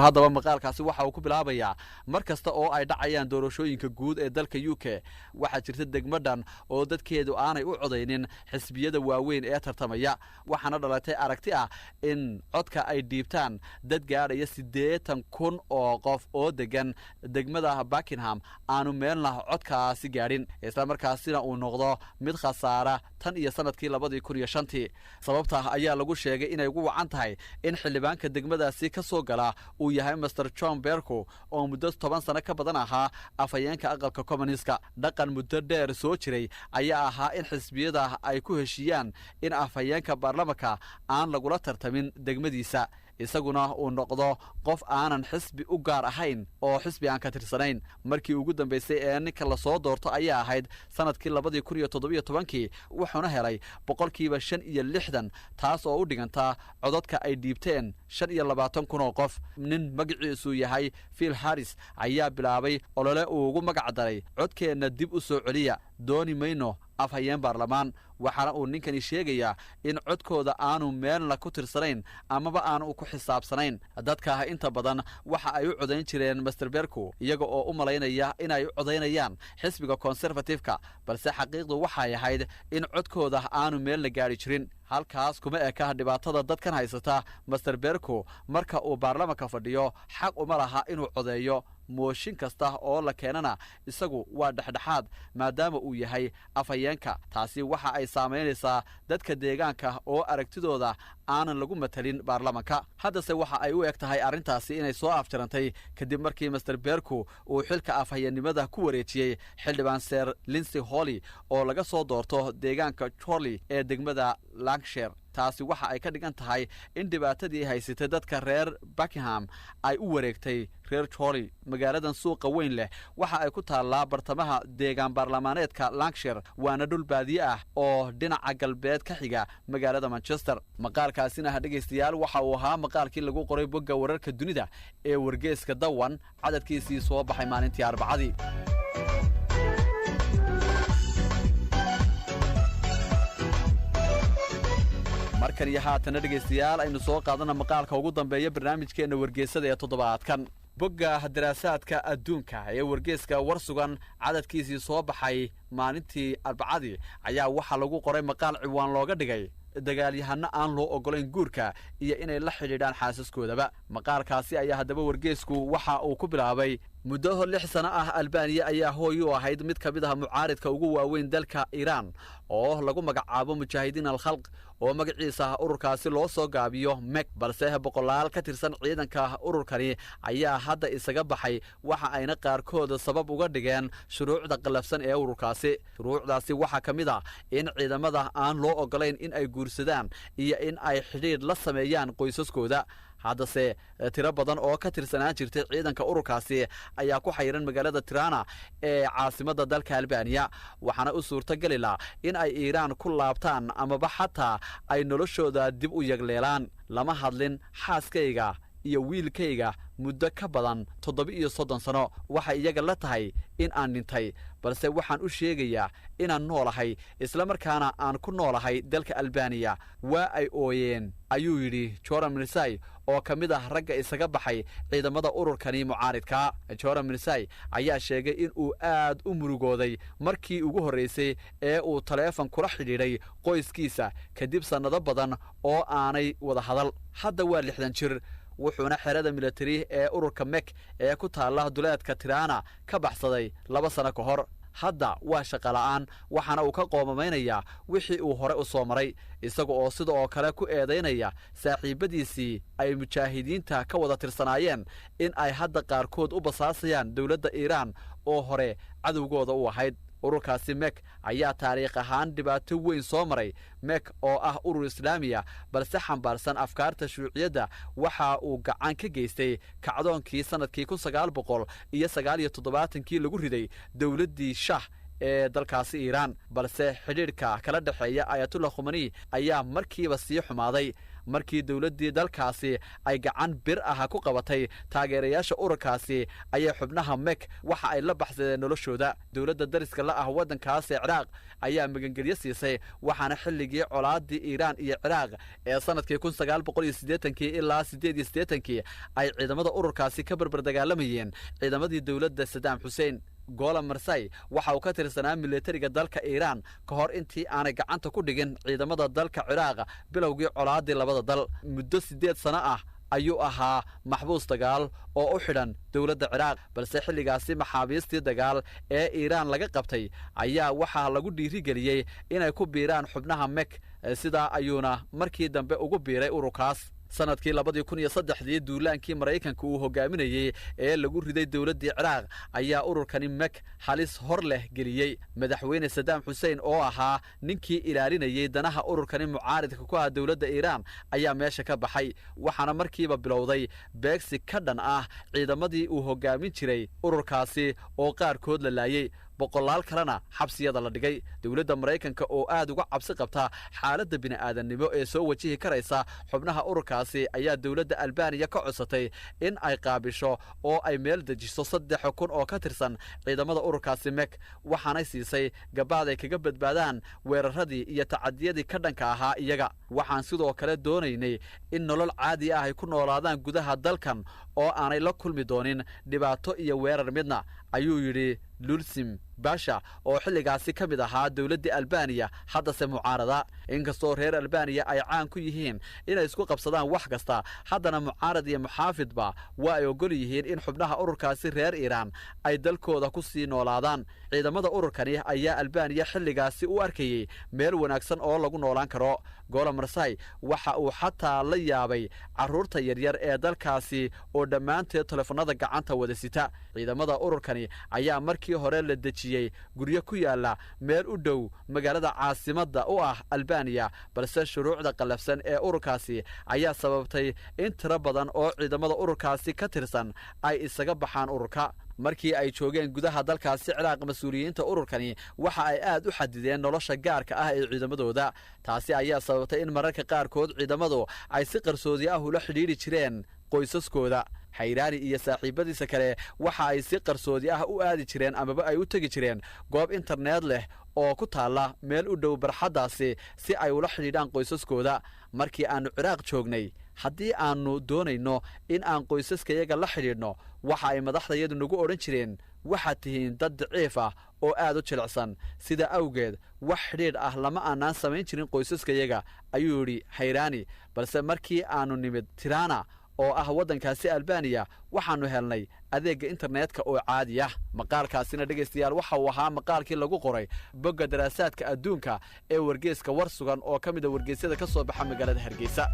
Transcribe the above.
haddaba maqaalkaasi waxa uu ku bilaabayaa mar kasta oo ay dhacayaan doorashooyinka guud ee dalka UK waxaa jirta degmadan oo dadkeedu aanay u codaynin xisbiyada waaweyn ee tartamaya waxaana dhalatay aragti ah in codka ay dhiibtaan dad gaadhaya 80,000 oo qof oo degan degmada Buckingham aanu meelna codkaasi gaadhin isla markaasina uu noqdo mid khasaara tan iyo sanadkii 2005 sababta ayaa lagu sheegay inay ugu wacan tahay in xildhibaanka degmadaasi ka soo gala uu yahay Mr John Bercow oo muddo 10 sano ka badan ahaa afayeenka aqalka communist-ka dhaqan muddo dheer soo jiray ayaa ahaa in xisbiyada ay ku heshiyaan in afayeenka baarlamaanka aan lagula tartamin degmadiisa isaguna uu noqdo qof aanan xisbi u gaar ahayn oo xisbi aan ka tirsanayn markii ugu dambeysay ee ninka la soo doorto ayaa ahayd sanadkii 2017 wuxuuna helay 65% taas oo u dhiganta codadka ay dhiibteen 25,000 oo qof nin magaciisu yahay Phil Harris ayaa bilaabay olole uu ugu magac daray codkeena dib u soo celiya dooni mayno afhayeen baarlamaan waxaana uu ninkani sheegayaa in codkooda aanu meelna ku tirsanayn amaba aanu ku xisaabsanayn dadka inta badan waxa ay u codayn jireen Mr Bercow iyaga oo u malaynaya inay u codaynayaan xisbiga conservative-ka balse xaqiiqdu waxay ahayd in codkooda aanu meelna gaari jirin halkaas kuma eka dhibaatada dadkan haysata Mr Bercow marka uu baarlamaanka fadhiyo xaq uma laha inuu codeeyo mooshin kasta oo la keenana isagu waa dhexdhexaad maadaama uu yahay afayeenka taasi waxa ay saameynaysaa dadka deegaanka oo aragtidooda aanan lagu matalin baarlamaanka haddase waxa ay u eg tahay arrintaasi inay soo afjarantay kadib markii Mr Bercow uu xilka afhayeennimada ku wareejiyey xildhibaan Sir Lindsay Holley oo laga soo doorto deegaanka Chorley ee degmada Lancashire taasi waxa ay ka dhigan tahay in dhibaatadii haysatay dadka reer Buckingham ay u wareegtay reer Chorley magaaladan suuqa weyn leh waxa ay ku taallaa bartamaha deegaan baarlamaaneedka Lancashire waana dhul baadiye ah oo dhinaca galbeed ka xiga magaalada Manchester maqaalkaasina dhageystayaal waxa uu ahaa maqaalkii lagu qoray bogga wararka dunida ee wargeyska Dawan cadadkiisii soo baxay maalintii Arbacadii markan iyo haatan dhageystayaal aynu soo qaadana maqaalka ugu dambeeya barnaamijkeena wargeysada ee toddobaadkan bogga daraasaadka adduunka ee wargeyska warsugan cadadkiisii soo baxay maalintii Arbacadii ayaa waxa lagu qoray maqaal ciwaan looga dhigay dagaalyahano aan loo ogolayn guurka iyo inay la xidhiidhaan xaasaskoodaba maqaalkaasi ayaa haddaba wargeysku waxa uu ku bilaabay muddo 6 sano ah Albania ayaa hooy u ahayd mid ka mid ah mucaaridka ugu waaweyn dalka Iran oo lagu magacaabo Mujaahidiin al-Khalq oo magaciisa ururkaasi loo soo gaabiyo MEK balse boqolaal ka tirsan ciidanka ururkani ayaa hadda isaga baxay waxa ayna qaarkood sabab uga dhigeen shuruucda qalafsan ee ururkaasi shuruucdaasi waxa kamid ah in ciidamada aan loo ogolayn in ay guursadaan iyo in ay xidhiidh la sameeyaan qoysaskooda haddase tiro badan oo ka tirsanaan jirtay ciidanka ururkaasi ayaa ku xayran magaalada Tirana ee caasimadda dalka Albania waxaana u suurtagali la in ay Iran ku laabtaan amaba xataa ay noloshooda dib u yagleelaan lama hadlin xaaskayga iyo wiilkayga muddo ka badan 37 sano waxa iyaga la tahay in aan dhintay balse waxaan u sheegayaa inaan noolahay isla markaana aan ku noolahay dalka Albania waa ay ooyeen ayuu yiri Joram Mirsay oo kamid ah ragga isaga baxay ciidamada ururkani mucaaridka Joram Mirsay ayaa sheegay in uu aad u murugooday markii ugu horeysay ee uu telefoon kula xidhiidhay qoyskiisa kadib sanado badan oo aanay wada hadal hadda waa 60 jir wuxuuna xerada military ee ururka MEK ee ku taala duleedka Tirana ka baxsaday 2 sano ka hor hadda waa shaqo la'aan waxaana uu ka qoomamaynaya wixii uu hore u soo maray isaga oo sidoo kale ku eedeynaya saaxiibadiisii ay mujaahidiinta ka wada tirsanaayeen in ay hadda qaarkood u basaasayaan dawladda Iran oo hore cadowgooda u ahayd ururkaasi MEK ayaa taariikh ahaan dhibaato weyn soo maray MEK oo ah urur islaamiya balse xambaarsan afkaarta shuuciyada waxa uu gacan ka geystay kacdoonkii sanadkii 1979 lagu riday dawladdii Shah ee dalkaasi Iiraan balse xidhiidhka kala dhaxeeya Ayatollah Khamenei ayaa markiiba sii xumaaday markii dawladdii dalkaasi ay gacan bir ah ku qabatay taageerayaasha ururkaasi ayay xubnaha MEK waxa ay la baxsadeen noloshooda dawladda dariska la ah waddankaas Ciraaq ayaa magangelyo siisay waxaana xilligii colaadii Iiraan iyo Ciraaq ee sanadkii 1980 ilaa 1988 ay ciidamada ururkaasi ka barbar dagaalamayeen ciidamadii dawladda Saddam Hussein Golan Marsay waxa uu ka tirsanaa militariga dalka Iiraan ka hor intii aanay gacanta ku dhigin ciidamada dalka Ciraaq bilowgii colaadii labada dal muddo 8 sano ah ayuu ahaa maxbuus dagaal oo u xidhan dawladda Ciraaq balse xilligaasi maxaabiistii dagaal ee Iiraan laga qabtay ayaa waxa lagu dhiirigeliyay inay ku biiraan xubnaha MEK sida ayuuna markii dambe ugu biiray ururkaas sanadkii 2003 duulaankii Mareykanka uu hogaaminayay ee lagu riday dawladdii Ciraaq ayaa ururkani MEK halis hor leh geliyay madaxweyne Saddam Hussein oo ahaa ninkii ilaalinayay danaha ururkani mucaaridka ku ah dawladda Iiraan ayaa meesha ka baxay waxaana markiiba bilowday beegsi ka dhan ah ciidamadii uu hogaamin jiray ururkaasi oo qaarkood la laayay boqolaal kalena xabsiyada la dhigay dawladda Mareykanka oo aad uga cabsi qabta xaaladda bini'aadanimo ee soo wajihi karaysa xubnaha ururkaasi ayaa dawladda Albania ka codsatay in ay qaabisho oo ay meel dejiso 3,000 oo ka tirsan ciidamada ururkaasi MEK waxaanay siisay gabaad ay kaga badbaadaan weeraradii iyo tacadiyadii ka dhanka ahaa iyaga waxaan sidoo kale doonaynay in nolol caadi ah ay ku noolaadaan gudaha dalkan oo aanay la kulmi doonin dhibaato iyo weerar midna ayuu yidhi Lulsim Basha oo xilligaasi ka mid ahaa dawladda Albania haddase mucaarada inkastoo reer Albania ay caan ku yihiin inay isku qabsadaan wax kasta haddana mucaarad iyo muxaafidba waa ay ogol yihiin in xubnaha ururkaasi reer Iiraan ay dalkooda ku sii noolaadaan ciidamada ururkani ayaa Albania xilligaasi u arkayay meel wanaagsan oo lagu noolaan karo Golan Marsay waxa uu xataa la yaabay carruurta yaryar ee dalkaasi oo dhammaanteed telefoonada gacanta wada sita ciidamada ururkani ayaa markii hore la dejiyay guryo ku yaala meel u dhow magaalada caasimadda u ah Albania balse shuruucda qalafsan ee ururkaasi ayaa sababtay in tiro badan oo ciidamada ururkaasi ka tirsan ay isaga baxaan ururka markii ay joogeen gudaha dalkaasi Ciraaq mas'uuliyiinta ururkani waxa ay aad u xadideen nolosha gaarka ah ee ciidamadooda taasi ayaa sababtay in mararka qaarkood ciidamadu ay si qarsoodi ah ula xidhiidhi jireen qoysaskooda Hayraani iyo saaxiibadiisa kale waxa ay si qarsoodi ah u aadi jireen amaba ay u tagi jireen goob internet leh oo ku taala meel u dhow barxadaasi si ay ula xidhiidhaan qoysaskooda markii aanu Ciraaq joognay haddii aanu doonayno in aan qoysaskayaga la xidhiidhno waxa ay madaxdayadu nagu odhan jireen waxaad tihiin dad daciif ah oo aad u jilicsan sida awgeed wax xidhiidh ah lama aanaan samayn jirin qoysaskayaga ayuu yidhi Hayraani balse markii aanu nimid Tirana oo ah waddankaasi Albania waxaanu helnay adeegga internetka oo caadi ah maqaalkaasina dhageystayaal waxa uu ahaa maqaalkii lagu qoray bogga daraasaadka adduunka ee wargeyska war sugan oo ka mid ah wargeysyada ka soo baxa magaalada Hargeysa